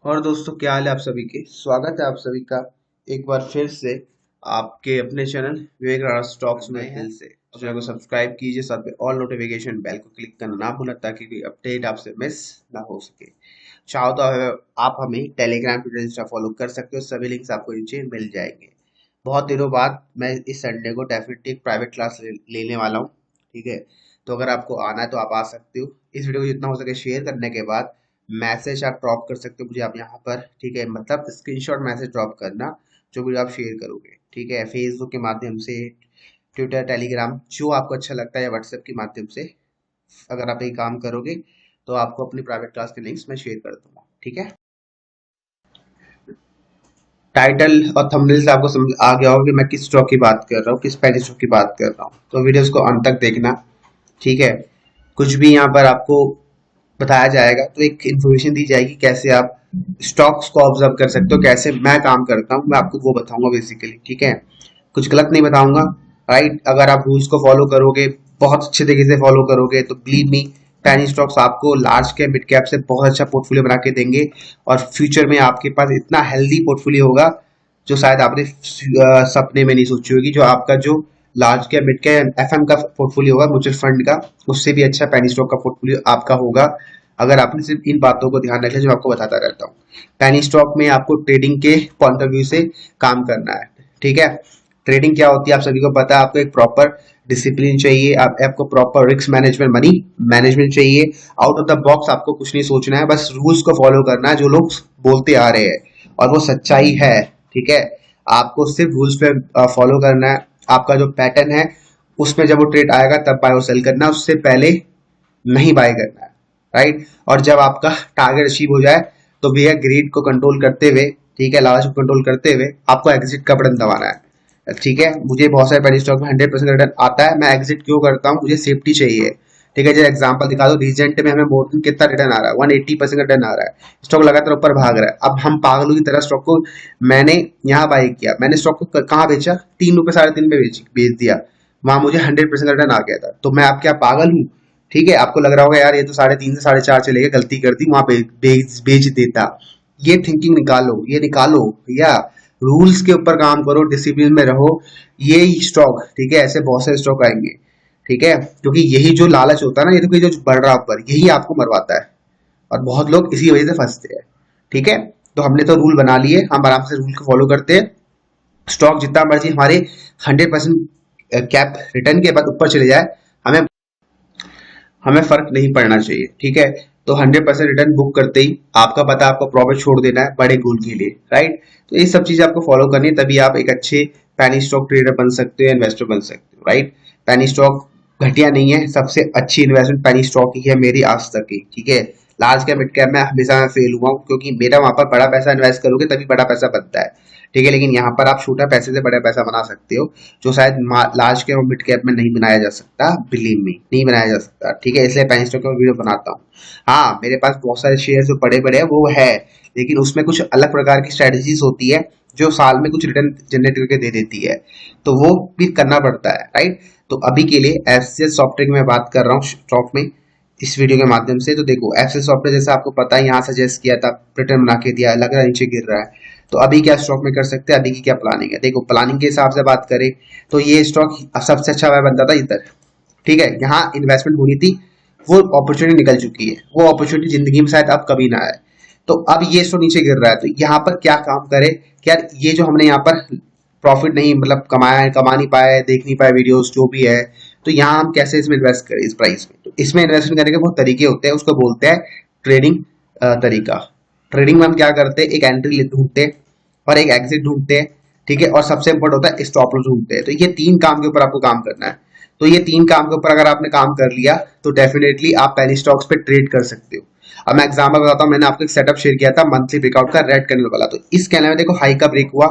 और दोस्तों, क्या हाल है आप सभी के। स्वागत है आप सभी का एक बार फिर से आपके अपने चैनल विवेक राणा स्टॉक्स में फिर से। तो चैनल को सब्सक्राइब कीजिए, साथ में ऑल नोटिफिकेशन बेल को क्लिक करना ना भूलें ताकि कोई अपडेट आपसे मिस ना हो सके। चाहो तो आप हमें टेलीग्राम ट्विटर इंस्टा फॉलो कर सकते हो, सभी लिंक्स आपको नीचे मिल जाएंगे। बहुत दिनों बाद मैं इस संडे को डेफिनेटली एक प्राइवेट क्लास लेने वाला हूँ। ठीक है, तो अगर आपको आना है तो आप आ सकते हो। इस वीडियो को जितना हो सके शेयर करने के बाद मैसेज आप ड्रॉप कर सकते हो मुझे, आप यहाँ पर। ठीक है, मतलब स्क्रीनशॉट मैसेज ड्रॉप करना जो वीडियो आप शेयर करोगे। ठीक है, फेसबुक के माध्यम से, ट्विटर, टेलीग्राम, जो आपको अच्छा लगता है, या व्हाट्सएप के माध्यम से अगर आप ये काम करोगे तो आपको अपनी प्राइवेट क्लास के लिंक्स मैं शेयर कर दूंगा। ठीक है, टाइटल और थंबनेल से आपको समझ आ गया होगा कि मैं किस स्टॉक की बात कर रहा हूँ, किस पैनी स्टॉक की बात कर रहा हूँ। तो वीडियोस को अंत तक देखना। ठीक है, कुछ भी यहाँ पर आपको बताया जाएगा तो एक इन्फॉर्मेशन दी जाएगी कैसे आप स्टॉक्स को ऑब्जर्व कर सकते हो, कैसे मैं काम करता हूँ, मैं आपको वो बताऊंगा बेसिकली। ठीक है, कुछ गलत नहीं बताऊंगा। राइट, अगर आप रूल्स को फॉलो करोगे, बहुत अच्छे तरीके से फॉलो करोगे, तो बिलीव मी, पैनी स्टॉक्स आपको लार्ज कैप मिड कैप से बहुत अच्छा पोर्टफोलियो बना के देंगे। और फ्यूचर में आपके पास इतना हेल्दी पोर्टफोलियो होगा जो शायद आपने सपने में नहीं सोची होगी। जो आपका जो large cap mid cap FM का पोर्टफोलियो होगा, म्यूचुअल फंड का, उससे भी अच्छा पैनी स्टॉक का पोर्टफोलियो आपका होगा अगर आपने सिर्फ इन बातों को ध्यान रखा जो मैं आपको बताता रहता हूँ। पैनी स्टॉक में आपको ट्रेडिंग के पॉइंट ऑफ व्यू से काम करना है। ठीक है, ट्रेडिंग क्या होती है आप सभी को पता है। आपको एक प्रॉपर डिसिप्लिन चाहिए, आपको proper risk management, money management चाहिए। आउट ऑफ द बॉक्स आपको कुछ नहीं सोचना है, बस रूल्स को फॉलो करना है जो लोग बोलते आ रहे हैं और वो सच्चाई है। ठीक है, आपको सिर्फ रूल्स पे फॉलो करना है। आपका जो पैटर्न है उसमें जब वो ट्रेड आएगा तब बाय और सेल करना है, उससे पहले नहीं बाय करना है। राइट, और जब आपका टारगेट अचीव हो जाए तो भैया ग्रीड को कंट्रोल करते हुए, ठीक है, लालच को कंट्रोल करते हुए आपको एग्जिट का बटन दबाना है। ठीक है, मुझे बहुत सारे पेनी स्टॉक में 100% रिटर्न आता है, मैं एग्जिट क्यों करता हूँ, मुझे सेफ्टी चाहिए। ठीक है, जैसे एग्जांपल दिखा दो, रिसेंट में हमें मोर देन कितना रिटर्न आ रहा है, 180% रिटर्न आ रहा है। स्टॉक लगातार ऊपर भाग रहा है। अब हम पागलों की तरह स्टॉक को, मैंने यहाँ बाई किया, मैंने स्टॉक को कहाँ बेचा, 3 रुपए 3.5 पे बेच दिया। वहां मुझे 100% रिटर्न आ गया था। तो मैं आप क्या पागल हूँ? ठीक है, आपको लग रहा होगा यार ये तो 3.5 से 4.5 चलेगा, गलती कर दी, वहां बेच देता। ये थिंकिंग निकालो, ये निकालो भैया। रूल्स के ऊपर काम करो, डिसिप्लिन में रहो। ये स्टॉक, ठीक है, ऐसे बहुत सारे स्टॉक आएंगे। ठीक है, क्योंकि यही जो लालच होता है ना, ये तो जो बढ़ रहा है ऊपर, यही आपको मरवाता है और बहुत लोग इसी वजह से फंसते हैं। ठीक है, तो हमने तो रूल बना लिए, हम आराम से रूल को फॉलो करते हैं। स्टॉक जितना मर्जी हमारे 100% कैप रिटर्न के बाद ऊपर चले जाए, हमें हमें फर्क नहीं पड़ना चाहिए। ठीक है, तो 100% रिटर्न बुक करते ही आपका पता, आपको प्रॉफिट छोड़ देना है बड़े गोल के लिए। राइट, तो ये सब चीजें आपको फॉलो करनी है, तभी आप एक अच्छे पैनी स्टॉक ट्रेडर बन सकते हो, इन्वेस्टर बन सकते हो। राइट, पैनी स्टॉक घटिया नहीं है, सबसे अच्छी इन्वेस्टमेंट पैनी स्टॉक ही है मेरी आज तक की। ठीक है, लार्ज कैप मिड कैप में हमेशा मैं फेल हुआ हूँ, क्योंकि मेरा वहां पर बड़ा पैसा इन्वेस्ट करोगे तभी बड़ा पैसा बनता है। ठीक है, लेकिन यहाँ पर आप छोटा पैसे से बड़ा पैसा बना सकते हो, जो शायद लार्ज कैप और मिड कैप में नहीं बनाया जा सकता। बिलीव मी, नहीं बनाया जा सकता। ठीक है, इसलिए पैनी स्टॉक का वीडियो बनाता हूँ। हाँ, मेरे पास बहुत सारे शेयर जो बड़े बड़े हैं वो है, लेकिन उसमें कुछ अलग प्रकार की स्ट्रेटेजीज होती है जो साल में कुछ रिटर्न जनरेट करके दे देती है, तो वो भी करना पड़ता है। राइट, तो अभी के लिए एफसीएस सॉफ्टवेयर की मैं बात कर रहा हूँ स्टॉक में इस वीडियो के माध्यम से। तो देखो, एफसीएस सॉफ्टवेयर जैसा आपको पता है, यहाँ सजेस्ट किया था, रिटर्न बना के दिया, लग रहा है नीचे गिर रहा है। तो अभी क्या स्टॉक में कर सकते हैं, अभी की क्या प्लानिंग है। देखो, प्लानिंग के हिसाब से बात करें तो ये स्टॉक सबसे अच्छा बनता था इधर। ठीक है, यहाँ इन्वेस्टमेंट होनी थी, वो अपॉर्चुनिटी निकल चुकी है, वो अपॉर्चुनिटी जिंदगी में शायद अब कभी ना आए। तो अब ये स्टॉक नीचे गिर रहा है, तो यहाँ पर क्या काम करे कि यार ये जो हमने यहाँ पर प्रॉफिट नहीं, मतलब कमाया है, कमा नहीं पाया है, देख नहीं पाए वीडियोस जो भी है, तो यहाँ हम कैसे इसमें इन्वेस्ट करें इस प्राइस में। तो इसमें इन्वेस्टमेंट करने के बहुत तरीके होते हैं, उसको बोलते हैं ट्रेडिंग तरीका। ट्रेडिंग में हम क्या करते हैं, एक एंट्री ढूंढते हैं और एक एग्जिट ढूंढते हैं। ठीक है, और सबसे इंपॉर्टेंट होता है स्टॉप लॉस ढूंढते हैं। तो ये 3 काम के ऊपर आपको काम करना है। तो ये 3 काम के ऊपर अगर आपने काम कर लिया तो डेफिनेटली आप पेनी स्टॉक्स पे ट्रेड कर सकते हो। अब मैं एग्जांपल बताता हूँ, मैंने आपको एक सेटअप शेयर किया था मंथली ब्रेकआउट का, रेड कैंडल वाला। तो इस कैंडल में देखो हाई का ब्रेक हुआ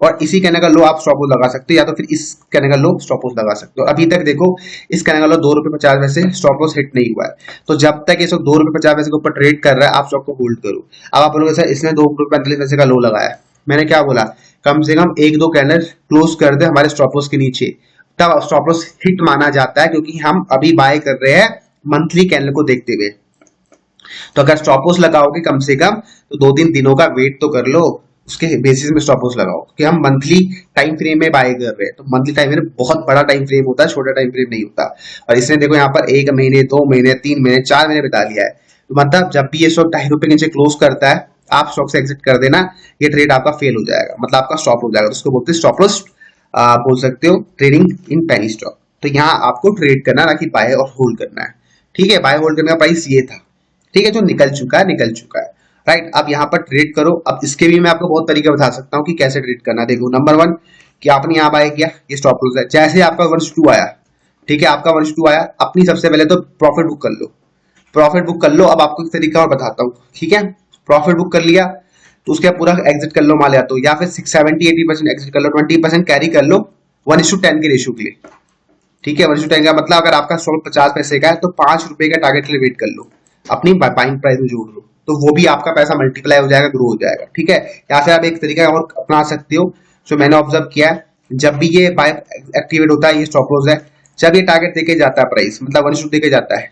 और इसी कैंडल का लो आप स्टॉप लॉस लगा सकते हो, या तो फिर इस कैंडल का लो स्टॉप लॉस लगा सकते हो। अभी तक देखो, इस कैंडल का लो 2 रुपए 50 पैसे स्टॉप लॉस हिट नहीं हुआ है। तो जब तक ये सब 2 रुपए 50 पैसे के ऊपर ट्रेड कर रहा है, आप स्टॉक को होल्ड करो। अब आप बोलोगे सर इसने 2 रुपए 45 पैसे का लो लगाया, मैंने क्या बोला, कम से कम 1-2 कैंडल क्लोज कर दे हमारे स्टॉप लॉस के नीचे, तब स्टॉप लॉस हिट माना जाता है, क्योंकि हम अभी बाय कर रहे हैं मंथली कैंडल को देखते हुए। तो अगर स्टॉप लॉस लगाओगे कम से कम तो 2-3 दिनों का वेट तो कर लो, उसके बेसिस में स्टॉप लॉस लगाओ कि हम मंथली टाइम फ्रेम में बाय कर रहे हैं। तो मंथली टाइम फ्रेम बहुत बड़ा टाइम फ्रेम होता है, छोटा टाइम फ्रेम नहीं होता। और इसने देखो यहाँ पर 1 महीने, 2 महीने, 3 महीने, 4 महीने बिता लिया है। तो मतलब जब भी ये स्टॉक ₹2.5 के नीचे क्लोज करता है, आप स्टॉक से एग्जिट कर देना, ये ट्रेड आपका फेल हो जाएगा, मतलब आपका स्टॉप हो जाएगा। तो उसको बोलते हैं स्टॉप लॉस, बोल सकते हो ट्रेडिंग इन पेनी स्टॉक। तो यहाँ आपको ट्रेड करना, ना कि बाय और होल्ड करना है। ठीक है, बाय होल्ड करने का प्राइस ये था। ठीक है, जो निकल चुका है निकल चुका है। राइट, अब यहाँ पर ट्रेड करो। अब इसके भी मैं आपको बहुत तरीके बता सकता हूँ कि कैसे ट्रेड करना। देखो, नंबर 1 कि आपने यहाँ बाय किया, ये स्टॉप लॉस है। जैसे आपका 1:2 आया, ठीक है, आपका 1:2 आया, अपनी सबसे पहले तो प्रॉफिट बुक कर लो। प्रॉफिट बुक कर लो। अब आपको एक तरीका और बताता हूँ, ठीक है। प्रॉफिट बुक कर लिया तो उसके पूरा एग्जिट कर लो मान लिया, तो या फिर 70-80% एग्जिट कर लो, 20% कैरी कर लो 1:10 के रेशियो के लिए। ठीक है, 1:10 का मतलब अगर आपका स्टॉक 50 पैसे का है तो ₹5 का टारगेट के लिए वेट कर लो, अपनी बाइंग प्राइस में जोड़ लो, तो वो भी आपका पैसा मल्टीप्लाई हो जाएगा, ग्रो हो जाएगा। ठीक है, या फिर आप एक तरीका और अपना सकते हो जो मैंने ऑब्जर्व किया है। जब भी ये बाय एक्टिवेट होता है, ये स्टॉप लॉस है, जब ये टारगेट देके जाता है प्राइस, मतलब 1:2 देके जाता है,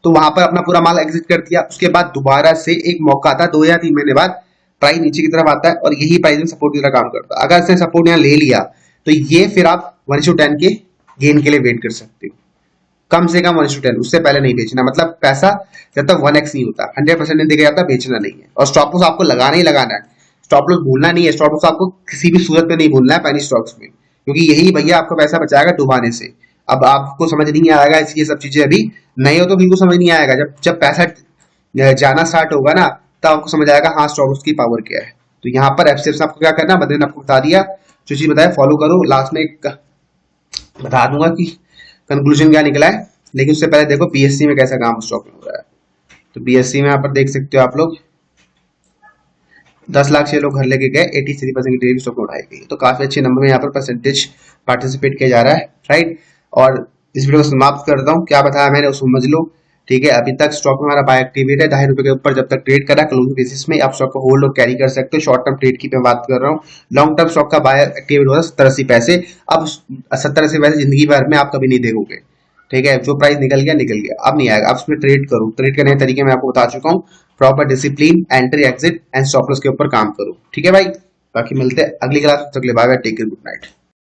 तो वहां पर अपना पूरा माल एग्जिट कर दिया। उसके बाद दोबारा से एक मौका आता है, 2 या 3 महीने बाद प्राइस नीचे की तरफ आता है और यही प्राइस में सपोर्ट की तरह काम करता है। अगर इसने सपोर्ट यहाँ ले लिया तो ये फिर आप 1:10 के गेन के लिए वेट कर सकते हो, कम से कम 1:10, उससे पहले नहीं बेचना। मतलब पैसा जब तक 1x नहीं होता, 100% नहीं देखा जाता, बेचना नहीं है। और स्टॉप लॉस आपको लगाना ही लगाना है, स्टॉप लॉस भूलना नहीं है। स्टॉप लॉस आपको किसी भी सूरत में नहीं भूलना है पेनी स्टॉक्स में, क्योंकि यही भैया आपको पैसा बचाएगा डुबाने से। अब आपको समझ नहीं आएगा ये सब चीजें, अभी नए हो तो बिल्कुल समझ नहीं आएगा। जब जब पैसा जाना स्टार्ट होगा ना, तब आपको समझ आएगा हाँ स्टॉप लॉस की पावर क्या है। तो यहाँ पर एफसीएफ आपको क्या करना, मैंने आपको बता दिया, जो चीज बताया फॉलो करो। लास्ट में एक बता दूंगा कि कंक्लूजन क्या निकला है, लेकिन उससे पहले देखो बीएससी में कैसा काम स्टॉक में हो रहा है। तो बीएससी में यहाँ पर देख सकते हो आप लोग, 10 लाख शेयर लोग घर लेके गए, 83% की ट्रेड स्टॉक में उठाई गई। तो काफी अच्छे नंबर में यहाँ पर परसेंटेज पार्टिसिपेट किया जा रहा है। राइट, और इस वीडियो को समाप्त करता हूँ। क्या बताया मैंने उसको समझ लो। ठीक है, अभी तक स्टॉक में हमारा बाय एक्टिवेट है, ₹2.5 के ऊपर जब तक ट्रेड करा क्लोजिंग बेसिस में आप स्टॉक को होल्ड और कैरी कर सकते हो। शॉर्ट टर्म ट्रेड की मैं बात कर रहा हूँ। लॉन्ग टर्म स्टॉक का बाय एक्टिवेट होता है 70-80 पैसे। अब 70-80 पैसे जिंदगी भर में आप कभी नहीं देखोगे। ठीक है, जो प्राइस निकल गया निकल गया, अब नहीं आएगा। अब उसमें ट्रेड करो, ट्रेड करने के तरीके मैं आपको बता चुका हूँ। Proper discipline, entry exit and stop loss के ऊपर काम करो। ठीक है भाई, बाकी मिलते हैं अगली क्लास, तक के लिए bye bye, take care, good night.